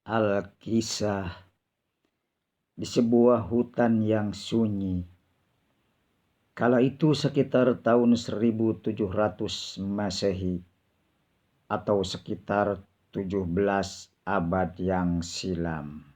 Alkisah di sebuah hutan yang sunyi. Kala itu sekitar tahun 1700 Masehi atau sekitar 17 abad yang silam.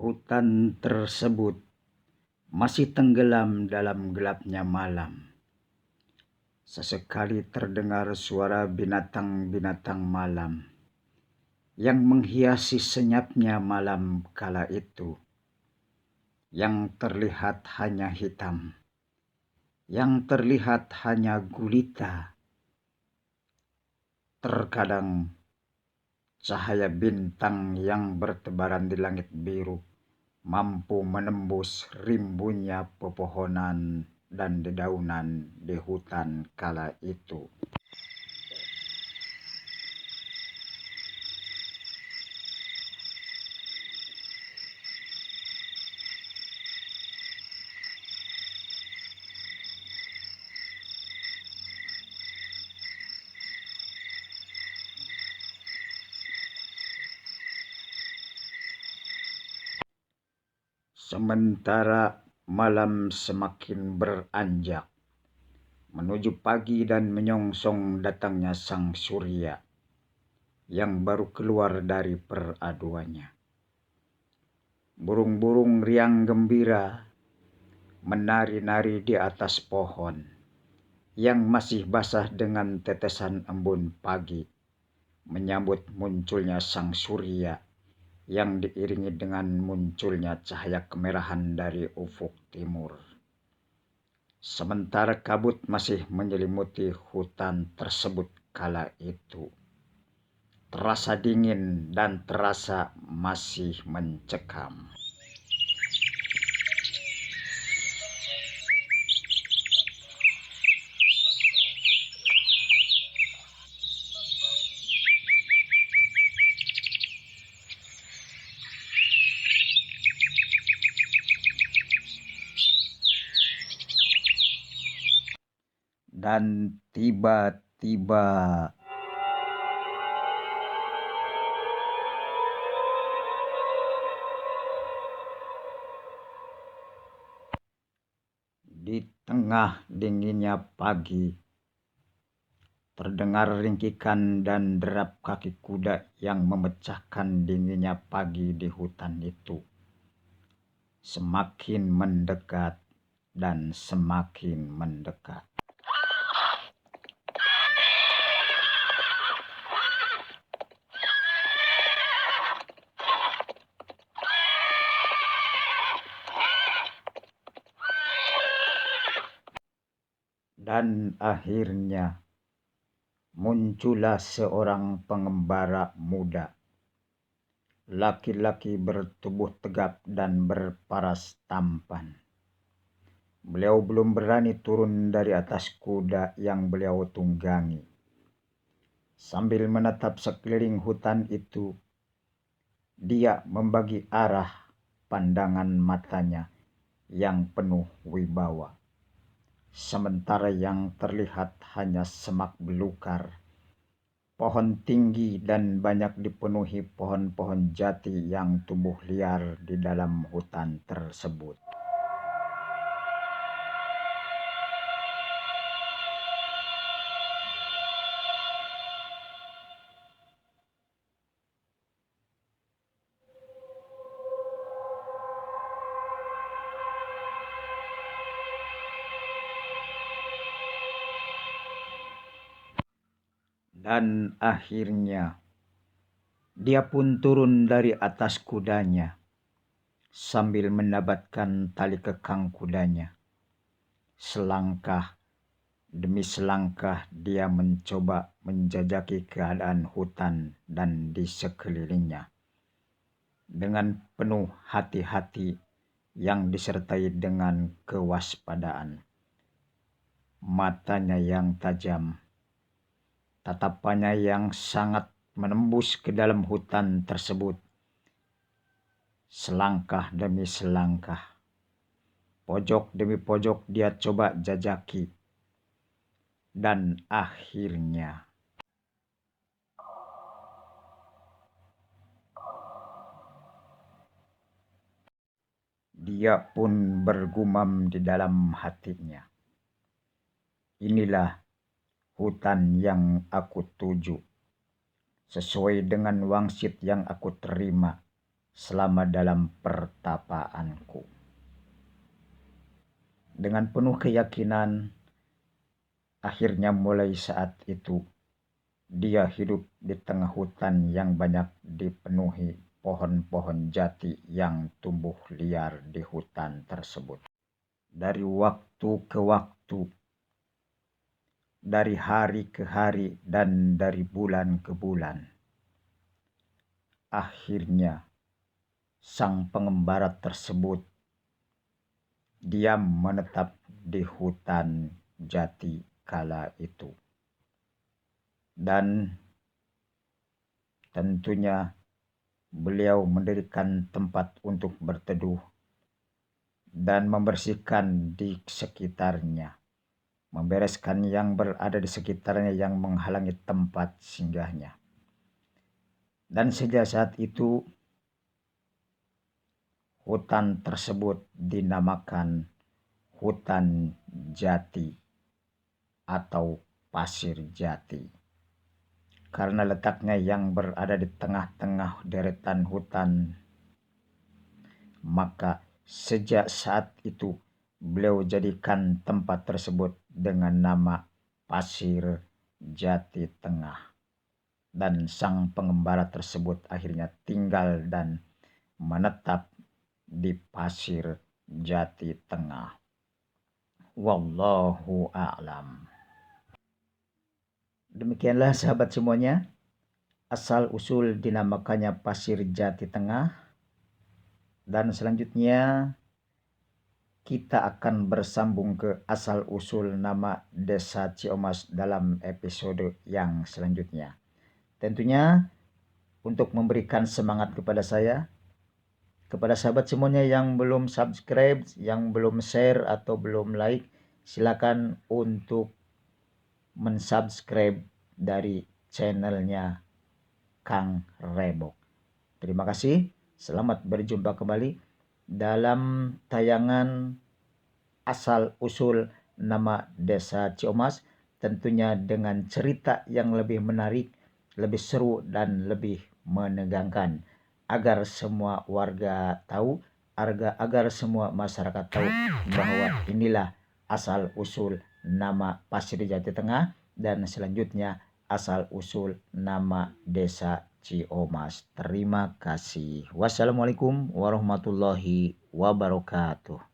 Hutan tersebut masih tenggelam dalam gelapnya malam. Sesekali terdengar suara binatang-binatang malam yang menghiasi senyapnya malam kala itu. Yang terlihat hanya hitam, yang terlihat hanya gulita. Terkadang cahaya bintang yang bertebaran di langit biru mampu menembus rimbunnya pepohonan dan dedaunan di hutan kala itu. Sementara malam semakin beranjak menuju pagi dan menyongsong datangnya sang surya yang baru keluar dari peraduannya. Burung-burung riang gembira menari-nari di atas pohon yang masih basah dengan tetesan embun pagi, menyambut munculnya sang surya yang diiringi dengan munculnya cahaya kemerahan dari ufuk timur. Sementara kabut masih menyelimuti hutan tersebut kala itu. Terasa dingin dan terasa masih mencekam. Dan tiba-tiba di tengah dinginnya pagi terdengar ringkikan dan derap kaki kuda yang memecahkan dinginnya pagi di hutan itu. Semakin mendekat dan semakin mendekat. Dan akhirnya muncullah seorang pengembara muda. Laki-laki bertubuh tegap dan berparas tampan. Beliau belum berani turun dari atas kuda yang beliau tunggangi. Sambil menatap sekeliling hutan itu, dia membagi arah pandangan matanya yang penuh wibawa. Sementara yang terlihat hanya semak belukar, pohon tinggi dan banyak dipenuhi pohon-pohon jati yang tumbuh liar di dalam hutan tersebut. Dan akhirnya dia pun turun dari atas kudanya sambil menabatkan tali kekang kudanya. Selangkah demi selangkah dia mencoba menjajaki keadaan hutan dan di sekelilingnya dengan penuh hati-hati yang disertai dengan kewaspadaan. matanya yang tajam, tatapannya yang sangat menembus ke dalam hutan tersebut. Selangkah demi selangkah, pojok demi pojok dia coba jajaki. Dan akhirnya dia pun bergumam di dalam hatinya, inilah hutan yang aku tuju, sesuai dengan wangsit yang aku terima selama dalam pertapaanku. Dengan penuh keyakinan, akhirnya mulai saat itu dia hidup di tengah hutan yang banyak dipenuhi pohon-pohon jati yang tumbuh liar di hutan tersebut. Dari waktu ke waktu, dari hari ke hari, dan dari bulan ke bulan, akhirnya sang pengembara tersebut diam menetap di hutan jati kala itu. Dan tentunya beliau mendirikan tempat untuk berteduh dan membersihkan di sekitarnya, membereskan yang berada di sekitarnya yang menghalangi tempat singgahnya. Dan sejak saat itu hutan tersebut dinamakan hutan jati atau pasir jati, karena letaknya yang berada di tengah-tengah deretan hutan. Maka sejak saat itu beliau jadikan tempat tersebut dengan nama Pasir Jati Tengah. Dan sang pengembara tersebut akhirnya tinggal dan menetap di Pasir Jati Tengah. Wallahu a'lam. Demikianlah sahabat semuanya, asal usul dinamakannya Pasir Jati Tengah. Dan selanjutnya kita akan bersambung ke asal usul nama Desa Ciomas dalam episode yang selanjutnya. Tentunya untuk memberikan semangat kepada saya, kepada sahabat semuanya yang belum subscribe, yang belum share atau belum like, silakan untuk mensubscribe dari channelnya Kang Rebok. Terima kasih, selamat berjumpa kembali dalam tayangan asal usul nama Desa Ciomas, tentunya dengan cerita yang lebih menarik, lebih seru dan lebih menegangkan, agar semua warga tahu, agar semua masyarakat tahu bahwa inilah asal usul nama Pasir Jati Tengah dan selanjutnya asal usul nama Desa Ciomas. Terima kasih. Wassalamualaikum warahmatullahi wabarakatuh.